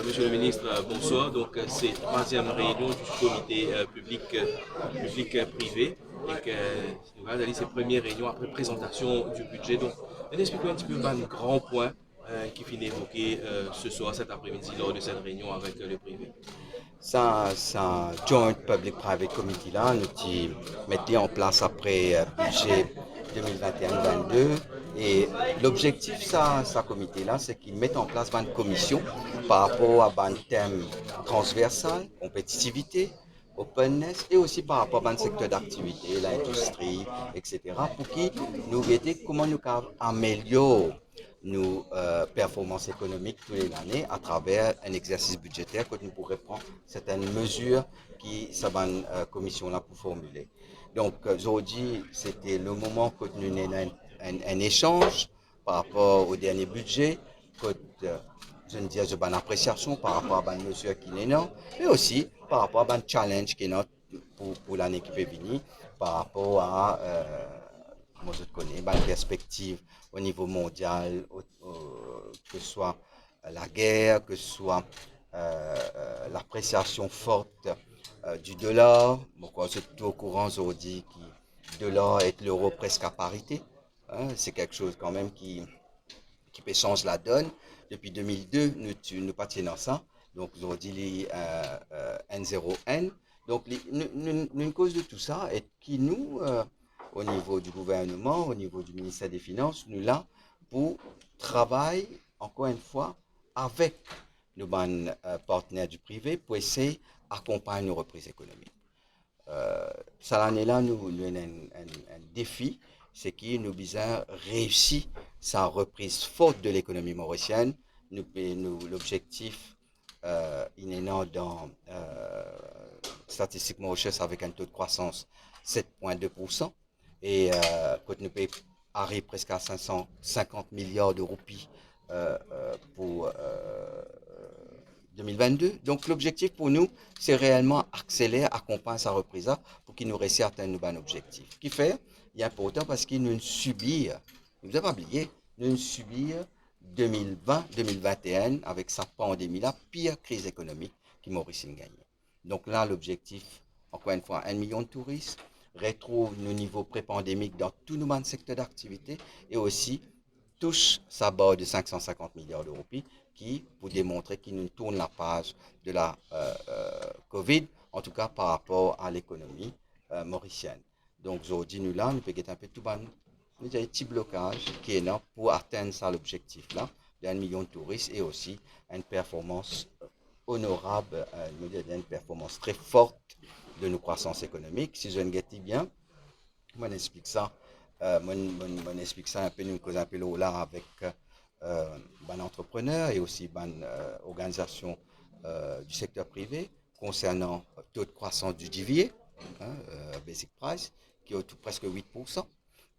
Monsieur le ministre, bonsoir. Donc, c'est la troisième réunion du comité public-privé et que nous allons aller ces premières réunions après présentation du budget. Donc, expliquez un petit peu les grands points qui finissent évoquer ce soir, cet après-midi, lors de cette réunion avec le privé. Ça Joint Public Private Committee là, nous qui mettons en place après budget 2021-22 et l'objectif ça comité là, c'est qu'ils mettent en place une commission par rapport à un thème transversal, compétitivité, openness et aussi par rapport à un secteur d'activité, l'industrie, etc. pour qui nous aider comment nous améliorer nos performances économiques tous les années à travers un exercice budgétaire que nous pourrions prendre certaines mesures qui cette commission-là pour formuler. Donc aujourd'hui, c'était le moment que nous avons un échange par rapport au dernier budget, que je ne dis pas une appréciation par rapport à une mesure qui est non, mais aussi par rapport à un challenge qui est notre pour l'année qui peut venir, par rapport à moi je connais, une perspective au niveau mondial, que ce soit la guerre, que ce soit l'appréciation forte du dollar. Bon, quoi, c'est tout au courant aujourd'hui que le dollar et l'euro presque à parité. Hein, c'est quelque chose quand même qui peut changer la donne. Depuis 2002, nous pas dans ça. Donc aujourd'hui, les N0N. Donc une cause de tout ça est qui nous, au niveau du gouvernement, au niveau du ministère des Finances, nous là pour travailler, encore une fois, avec nos partenaires du privé pour essayer d'accompagner nos reprises économiques. Cette année-là, nous avons un défi, c'est que nous avons réussi sa reprise forte de l'économie mauricienne. L'objectif inhérent dans Statistique Mauritius avec un taux de croissance 7,2% et quand nous payons arrive presque à 550 milliards de roupies pour 2022. Donc l'objectif pour nous, c'est réellement accélérer, accompagner sa reprise pour qu'il nous réussisse à atteindre nos objectifs. Qui fait, il est important parce qu'il nous subit, vous n'avez pas oublié, nous subit 2020-2021 avec sa pandémie, la pire crise économique qui Maurice a gagné. Donc là, l'objectif, encore une fois, 1 million de touristes, retrouve nos niveaux pré-pandémiques dans tous nos secteurs d'activité et aussi touche sa barre de 550 milliards d'euros qui, pour démontrer qu'il nous tourne la page de la Covid, en tout cas par rapport à l'économie mauricienne. Donc aujourd'hui, nous là, nous pouvons un peu tout nous avons un petit blocage qui est là pour atteindre ça l'objectif là, d'1 million de touristes et aussi une performance honorable, une performance très forte de nos croissances économiques. Si je ne guette bien, moi j'explique ça, explique ça un peu, nous cause un peu là avec un entrepreneur et aussi une organisation du secteur privé concernant le taux de croissance du DVA, hein, Basic Price, qui est autour presque 8%,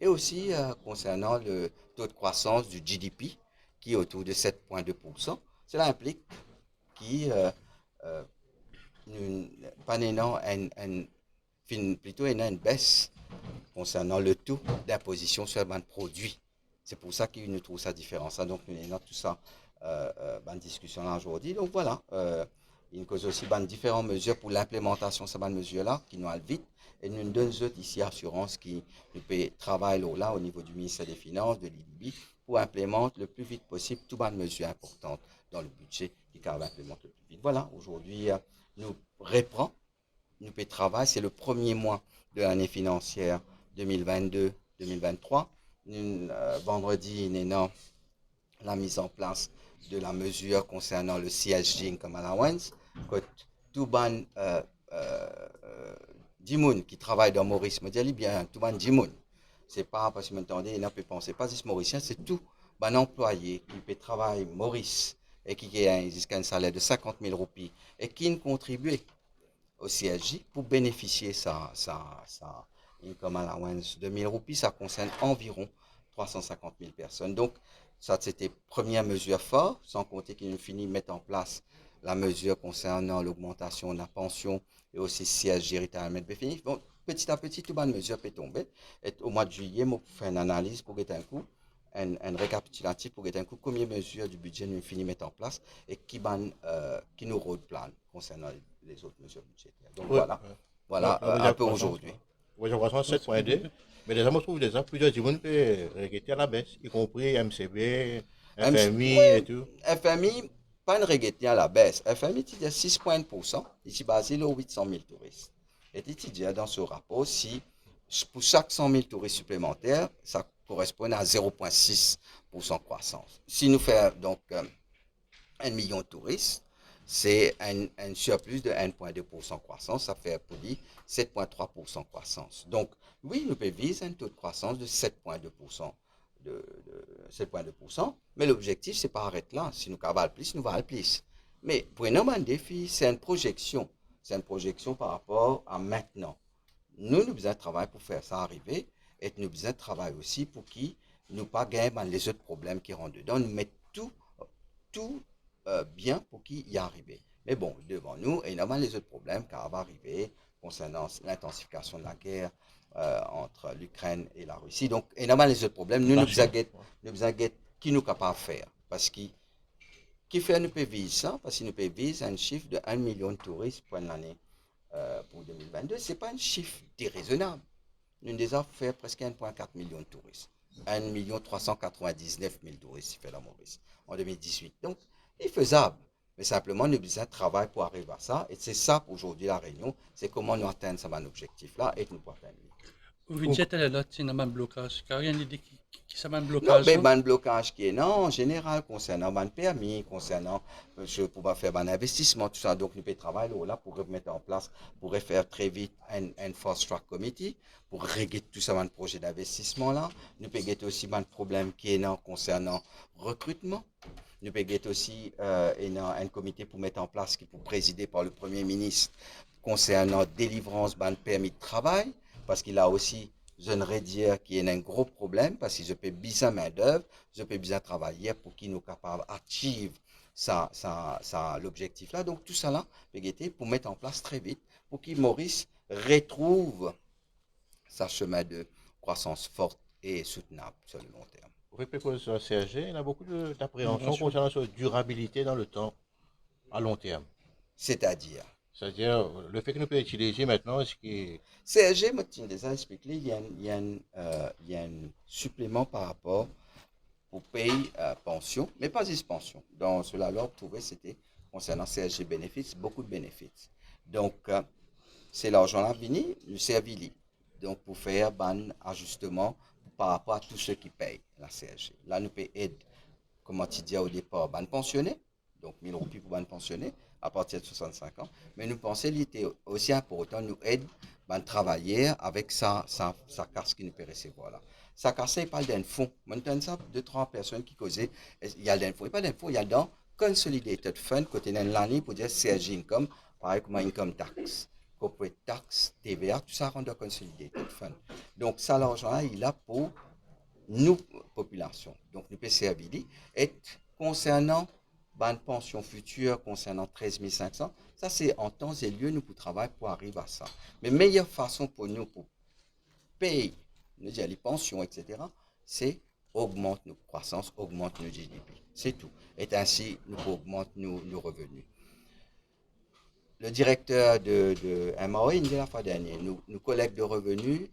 et aussi concernant le taux de croissance du GDP, qui est autour de 7,2%. Cela implique qui euh, pas plutôt une baisse concernant le taux d'imposition sur les produits. C'est pour ça qu'il nous trouve ça différent. Ça, donc, nous avons tout ça en discussion là aujourd'hui. Donc voilà, il cause aussi différentes mesures pour l'implémentation de ces mesures-là qui nous allent vite. Et nous donnons ici assurance qui nous peut travailler là au niveau du ministère des Finances, de l'IDB, pour implémenter le plus vite possible toutes les mesures importantes dans le budget qui va implémenter le plus vite. Voilà, aujourd'hui, nous reprenons, nous peut travailler. C'est le premier mois de l'année financière 2022-2023. Vendredi, il y a la mise en place de la mesure concernant le CSG Income Allowance. Que tout ban Dimoun qui travaille dans Maurice me dit bien, tout ban Dimoun. C'est pas parce que maintenant, il n'a pas pensé, pas juste Mauricien, c'est tout un employé qui peut travailler Maurice et qui a un salaire de 50 000 roupies et qui ne contribue au CSJ pour bénéficier sa income allowance de 1000 roupies. Ça concerne environ 350 000 personnes. Donc, ça, c'était première mesure forte, sans compter qu'il nous finit de mettre en place la mesure concernant l'augmentation de la pension et aussi CSG retirement défini. Donc, petit à petit, toute bonne mesure peut tomber. Et au mois de juillet, je fais une analyse pour être un coup un récapitulatif pour être un coup combien de mesures du budget nous finissons mettre en place et qui nous road plan concernant les autres mesures budgétaires. Donc Oui, voilà, oui. voilà un peu aujourd'hui. Oui, je crois 7.2. Mais déjà, on trouve des gens, plusieurs du monde qui regrettent à la baisse, y compris MCB, FMI Oui, et tout. FMI, pas une reggaeton à la baisse. FMI, tu dis 6,1%, ici basé sur 800 000 touristes. Et tu dis dans ce rapport, si pour chaque 100 000 touristes supplémentaires, ça correspond à 0,6% de croissance. Si nous faisons donc 1 million de touristes, c'est un surplus de 1,2% de croissance, ça fait pour lui 7,3% de croissance. Donc, oui, nous pouvons viser un taux de croissance de 7,2%. De 7,2%, mais l'objectif, c'est pas arrêter là. Si nous cavalons plus, nous allons plus. Mais pour un défi, c'est une projection. C'est une projection par rapport à maintenant. Nous avons besoin de travail pour faire ça arriver et nous avons besoin de travail aussi pour qu'ils nous pas gagnent les autres problèmes qui rentrent dedans. Nous mettons tout bien pour qu'il y arrive. Mais bon, devant nous, énormément les autres problèmes qui vont arriver concernant l'intensification de la guerre entre l'Ukraine et la Russie. Donc, énormément les autres problèmes, nous nous avons qui nous capables de faire. Parce que qui fait nous peut viser ça, parce que nous peut viser un chiffre de 1 million de touristes pour l'année pour 2022. Ce n'est pas un chiffre déraisonnable. Nous avons fait presque 1,4 million de touristes. 1 399 000 touristes, si fait la Maurice, en 2018. Donc, c'est faisable. Mais simplement, nous avons besoin de travail pour arriver à ça. Et c'est ça aujourd'hui la réunion. C'est comment nous atteindre ce objectif-là et nous pouvons atteindre. Vous dites là, c'est un blocage. Car il y a une idée qui ça un Non, blocage. mais un blocage qui est non, en général, concernant un permis, concernant, je pourrais faire un investissement, tout ça. Donc, nous pouvons travailler là pour mettre en place, pour faire très vite un fast track committee, pour régler tout ça, un projet d'investissement là. Nous pouvons aussi un problème qui est non concernant recrutement. Nous pouvons aussi un comité pour mettre en place, qui est présidé par le Premier ministre, concernant délivrance d'un permis de travail, parce qu'il a aussi je ne dire qu'il y a un gros problème parce que je peux bien main d'œuvre, je peux bien travailler pour qu'il nous capable d'atteindre l'objectif là. Donc tout ça là, pour mettre en place très vite pour qu'il Maurice retrouve sa chemin de croissance forte et soutenable sur le long terme. Vous répétez sur la CSG, il y a beaucoup d'appréhension concernant sa durabilité dans le temps, à long terme. C'est-à-dire le fait que nous pouvons utiliser maintenant, ce qui est... CSG, moi, je déjà expliqué, il y a un supplément par rapport au pays pension, mais pas juste pension. Dans cela, alors, trouvé, c'était concernant CSG bénéfices, beaucoup de bénéfices. Donc, c'est l'argent-là venu, le servili. Donc, pour faire un ajustement par rapport à tous ceux qui payent la CSG. Là, nous pouvons aider, comme tu disais au départ, ban pensionné, donc 1000 roupies pour ban pensionné à partir de 65 ans. Mais nous pensons qu'il était aussi important, nous aider à travailler avec sa carte qui nous peut recevoir là. Sa carte, il parle d'un fonds. Maintenant, ça, 2-3 personnes qui causaient, il y a d'un fonds. Il n'y a pas d'un fonds, il y a dans Consolidated Fund, côté de l'année pour dire CSG Income, pareil comme Income Tax, Corporate Tax, TVA, tout ça rentre dans Consolidated Fund. Donc, ça, l'argent-là, il est pour nous, population. Donc, nous peut servir. Et concernant une pension future concernant 13 500, ça c'est en temps et lieu nous pour travailler pour arriver à ça. Mais meilleure façon pour nous pour payer nous dire, les pensions, etc., c'est augmenter nos croissances, augmenter nos GDP. C'est tout. Et ainsi, nous augmentons nos revenus. Le directeur de MAO, il dit la fois dernière, nous collecte de revenus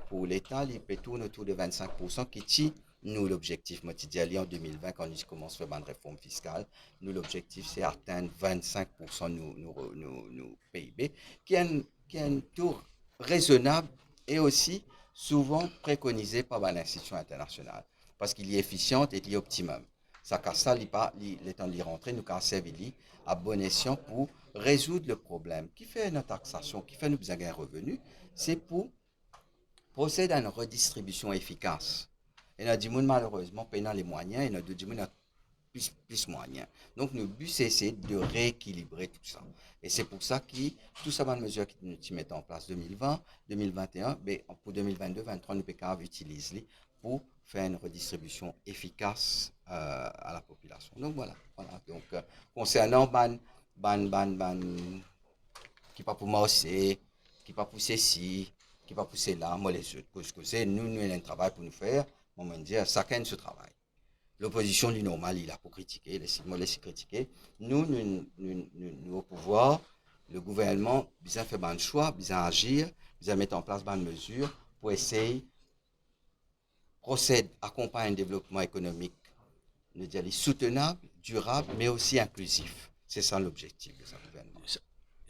pour l'État, il peut tourner autour de 25% qui tire nous, l'objectif, moi, tu dis, en 2020, quand nous commençons à faire une réforme fiscale, nous, l'objectif, c'est atteindre 25% de nos PIB, qui est un taux raisonnable et aussi souvent préconisé par l'institution internationale, parce qu'il est efficient et il est optimum. Ça, car ça, le temps d'y rentrer, nous, avons servi à bon escient pour résoudre le problème. Qui fait notre taxation, qui fait nous besoin d'un revenu, c'est pour procéder à une redistribution efficace. Et nous avons malheureusement payant les moyens et nous avons plus moyens. Donc, le but, c'est essayer de rééquilibrer tout ça. Et c'est pour ça que tout ça, les mesures qui nous mettent en place 2020, 2021, mais pour 2022, 2023, nous pouvons utiliser pour faire une redistribution efficace à la population. Donc, voilà. Donc, concernant qui pas pour moi aussi, qui pas pour ceci, qui pas pour cela, moi les autres, parce que c'est nous avons un travail pour nous faire on dit, chacun ce travail. L'opposition du normal, il a pour critiquer, moi laisser critiquer. Nous, au pouvoir, le gouvernement, besoin faire un choix, besoin agir, besoin mettre en place une mesure pour essayer procède, accompagne un développement économique, nous disons, soutenable, durable, mais aussi inclusif. C'est ça l'objectif de ce gouvernement.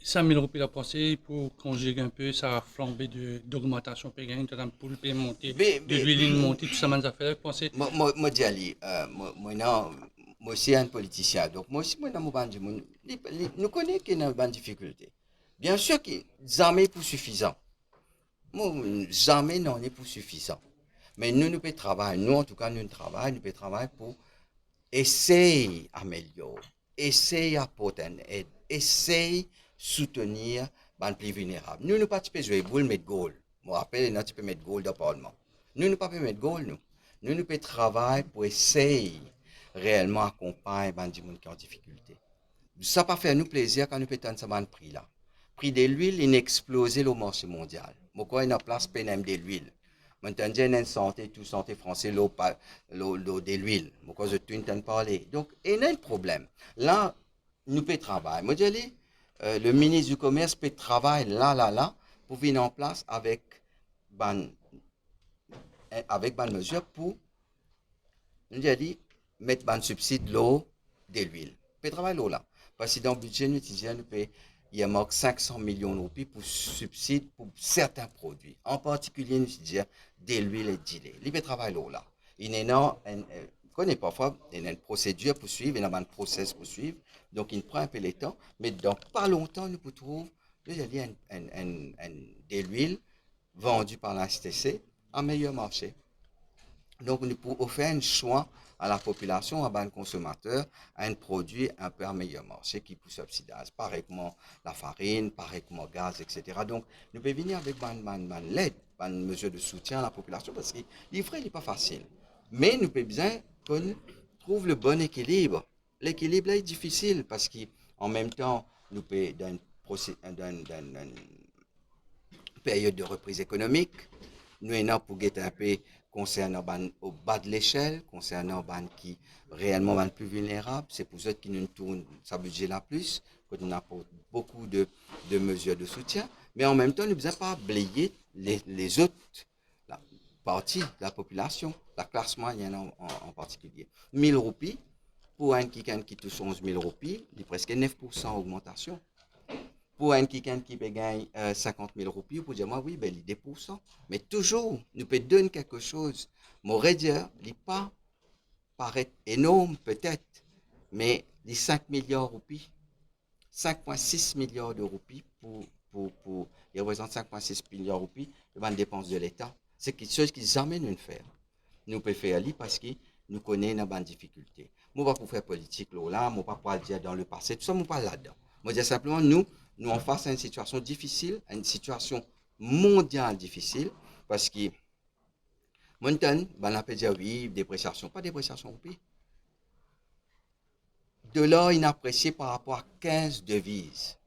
100 000 roupies la pensée pour conjuguer un peu ça a flambé d'augmentation payante, pour le payer monter, de l'huile monter, tout ça, mes affaires, pensez. Moi, dis, moi, aussi un politicien, donc moi aussi, nous connaissons qu'il y a une difficulté. Bien sûr que jamais pour suffisant. Jamais non est pour suffisant. Mais nous pouvons travailler, nous en tout cas, nous pouvons travailler pour essayer d'améliorer, essayer d'apporter une aide, essayer soutenir les plus vulnérables. Nous ne pouvons pas jouer boule, mettre goal. Je me rappelle, nous pouvons mettre goal dans le Parlement. Nous ne pouvons pas mettre goal, nous. Nous pouvons travailler pour essayer réellement accompagner les gens qui ont en difficulté. Ça ne pas faire nous plaisir quand nous pouvons attendre ce prix là. Le prix de l'huile, il a explosé au marché mondial. Pourquoi il y a place PNM de l'huile? Maintenant, il y a une santé, tout santé français, l'eau de l'huile. Pourquoi je ne parler? Donc, il y a un problème. Là, nous pouvons travailler. Moi, je dis, le ministre du Commerce peut travailler là, pour venir en place avec une mesure pour, nous dit, mettre un subside de l'eau, de l'huile. Peut travailler là. Parce que dans le budget, il y a 500 millions de roupies pour subside pour certains produits. En particulier, nous disons, de l'huile et du lait. Il peut travailler là. Il y a connaît parfois, il y a une procédure pour suivre, il y a un process pour suivre. Donc, il prend un peu de temps. Mais dans pas longtemps, nous pouvons trouver de l'huile vendue par la STC à meilleur marché. Donc, nous pouvons faire un choix à la population, à un consommateur, à un produit un peu à meilleur marché qui peut subsidier. Pareillement la farine, pareillement le gaz, etc. Donc, nous pouvons venir avec l'aide, une mesure de soutien à la population parce que livrer n'est pas facile. Mais nous pouvons bien qu'on trouve le bon équilibre. L'équilibre est difficile parce qu'en même temps, nous pouvons dans une période de reprise économique, nous sommes pour guetter un peu concernant au bas de l'échelle, concernant les qui réellement les plus vulnérables, c'est pour ceux qui nous tournent sa budget là plus, que nous apportons beaucoup de mesures de soutien, mais en même temps, nous ne devons pas oublier les autres parties de la population, la classe moyenne en particulier. 1000 roupies, pour un qui touche 11 000 roupies, il y a presque 9% d'augmentation. Pour un qui peut gagner 50 000 roupies, pour dire, moi, oui, ben, il y a 2%. Mais toujours, nous pouvons donner quelque chose. Mon dire, il pas paraît énorme peut-être, mais les 5 milliards de roupies, 5,6 milliards de roupies il représente 5,6 milliards de roupies devant les dépenses de l'État. C'est quelque chose qu'ils jamais nous faire. Nous pouvons faire parce que nous connaissons nos difficultés. Moi, pas pour faire politique là, moi pas pour dire dans le passé, tout ça, moi pas là-dedans. Moi, dire simplement, nous en face à une situation difficile, à une situation mondiale difficile, parce que, maintenant, on peut dire oui, dépréciation, pas dépréciation au pays. De l'or inapprécié par rapport à 15 devises.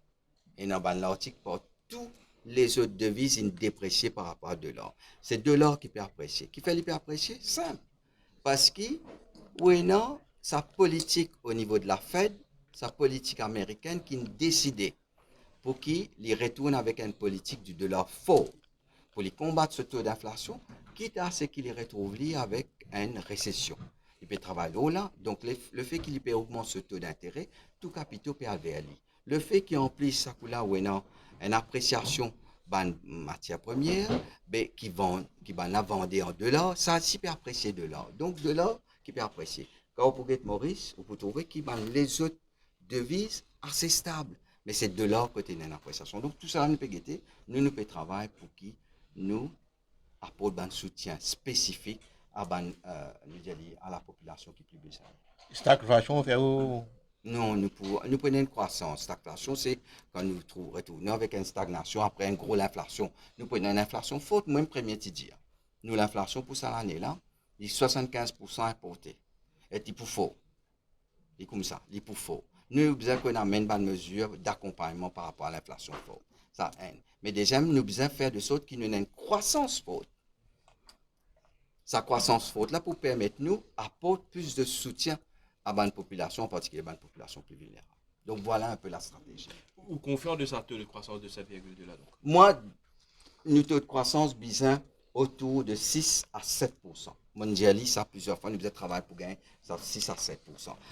Et dans l'article, pour tous les autres devises, ils dépréciés par rapport à de l'or. C'est de l'or qui peut apprécier. Qui fait l'hyper apprécier? Simple. Parce que, oui, non, sa politique au niveau de la Fed, sa politique américaine qui décidait pour qu'il retourne avec une politique du dollar fort, pour les combattre ce taux d'inflation, quitte à ce qu'il retrouve avec une récession. Il peut travailler là, donc le fait qu'il peut augmenter ce taux d'intérêt, tout capitaux peut aller vers lui. Le fait qu'il emplit ça là ou une appréciation de matière première, qui la vendre en dollars, ça aussi peut apprécier de l'or. Donc de l'or qui peut apprécier. Quand vous pouvez Maurice, vous pouvez trouver qu'il les autres devises assez stables. Mais c'est de l'or côté d'une appréciation. Donc tout ça, nous peut guetter, nous pouvons travailler pour qui nous apporte un soutien spécifique à la population qui est plus besoin. Stagflation vers où? Non, nous prenons une croissance. Stagflation, c'est quand nous retournons avec une stagnation après une grosse inflation. Nous prenons une inflation forte, moi, premier dire. Nous, l'inflation pour cette année-là, il est 75% importé. Et il pour faux. Il est comme ça, il est pour faux. Nous avons besoin qu'on amène une mesure d'accompagnement par rapport à l'inflation forte. Ça aide. Mais déjà, nous avons besoin de faire de sorte qu'il y ait une croissance forte. sa croissance forte là pour permettre nous apporter plus de soutien à la population, en particulier à la population plus vulnérable. Donc voilà un peu la stratégie. Ou confiant de sa taux de croissance de 7,2 là donc. Moi, nous taux de croissance bizarre autour de 6 à 7%. Moi, j'ai dit ça plusieurs fois, nous avons travaillé pour gagner ça 6 à 7%.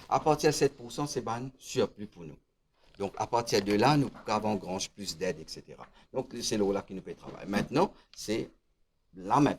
À partir de 7%, c'est un surplus pour nous. Donc, à partir de là, nous avons grange plus d'aide, etc. Donc, c'est là qui nous peut travailler. Maintenant,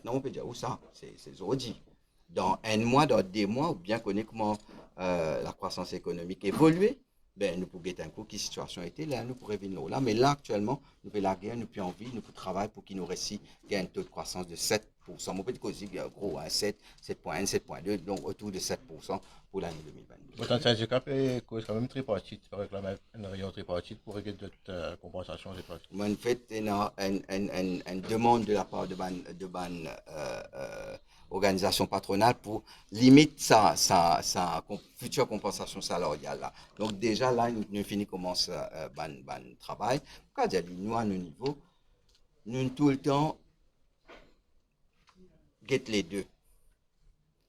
on peut dire, où ça? C'est aujourd'hui. Dans un mois, dans 2 mois, ou bien connaître comment la croissance économique évolue, ben, nous pouvons guetter un coup qui situation était là, nous pourrions venir là. Mais là, actuellement, nous pouvons la guerre, nous pouvons envie, nous pouvons travailler pour qu'il nous réussit un taux de croissance de 7%. On peut dire qu'il y a gros, 7, 7.1, 7.2, donc autour de 7% pour l'année 2022. Pourtant, le syndicat est quand même tripartite, il réclame une réunion tripartite pour régler d'autres compensations. Moi, en fait, il y a une demande de la part de organisation patronale pour limiter sa future compensation salariale. Là. Donc déjà, là, nous finissons commence le travail. Quand nous, à nos niveaux, nous tout le temps get les deux.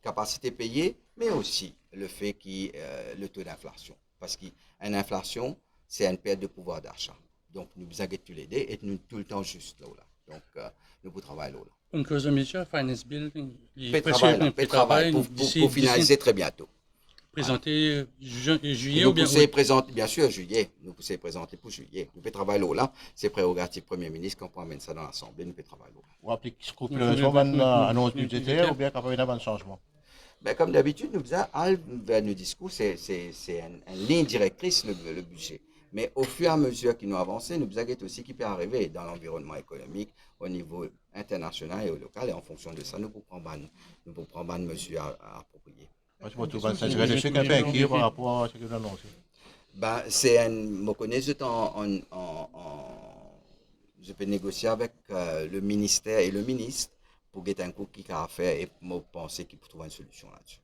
Capacité payée, mais aussi le fait qu'il le taux d'inflation. Parce qu'une inflation, c'est une perte de pouvoir d'achat. Donc, nous besoin de tous les deux et nous tout le temps juste là. Donc, nous pouvons travailler là. Une cause de mesure, Finance Bill, travail pour finaliser très bientôt. Présenté juillet nous ou bien présenter, bien sûr, juillet. Nous pouvons présenter pour juillet. Nous pouvons travailler là. C'est prérogative Premier ministre qu'on peut amener ça dans l'Assemblée. Nous pouvons travailler là. Ou appliquer scrupuleusement une annonce budgétaire ou bien qu'il y a un changement? Ben, comme d'habitude, nous faisons vers nos discours, c'est une ligne directrice, le budget. Mais au fur et à mesure que nous avançons, nous faisons aussi qui peut arriver dans l'environnement économique, au niveau international et au local. Et en fonction de ça, nous pouvons prendre une mesure appropriée. Je suis un peu inquiet par rapport à ce que vous annoncez. Ben, je connais, je peux négocier avec le ministère et le ministre pour guetter un coup qui a fait et me penser qu'il peut trouver une solution là-dessus.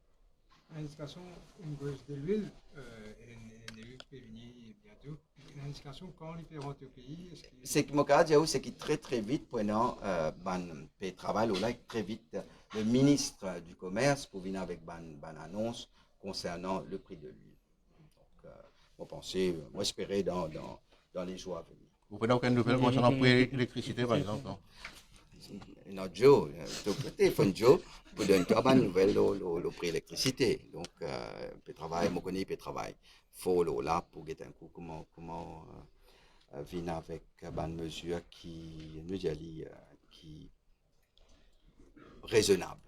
L'indication, une gauche de l'huile, elle peut venir bientôt. L'indication, quand on peut rentrer au pays, c'est que mon cas dire c'est qu'il très très vite pendant le travail là très vite le ministre du commerce pour venir avec une annonce concernant le prix de l'huile. Donc moi penser, moi espérer dans les jours à venir. Vous prenez aucune nouvelle concernant le prix de l'électricité par exemple, non? Non, Joe, téléphone Joe, pour donner une nouvelle au prix de l'électricité. Donc, peut travailler, moi connais, peut travailler. Faut là pour guetter un coup comment venir avec une mesure qui nous dit qui raisonnable.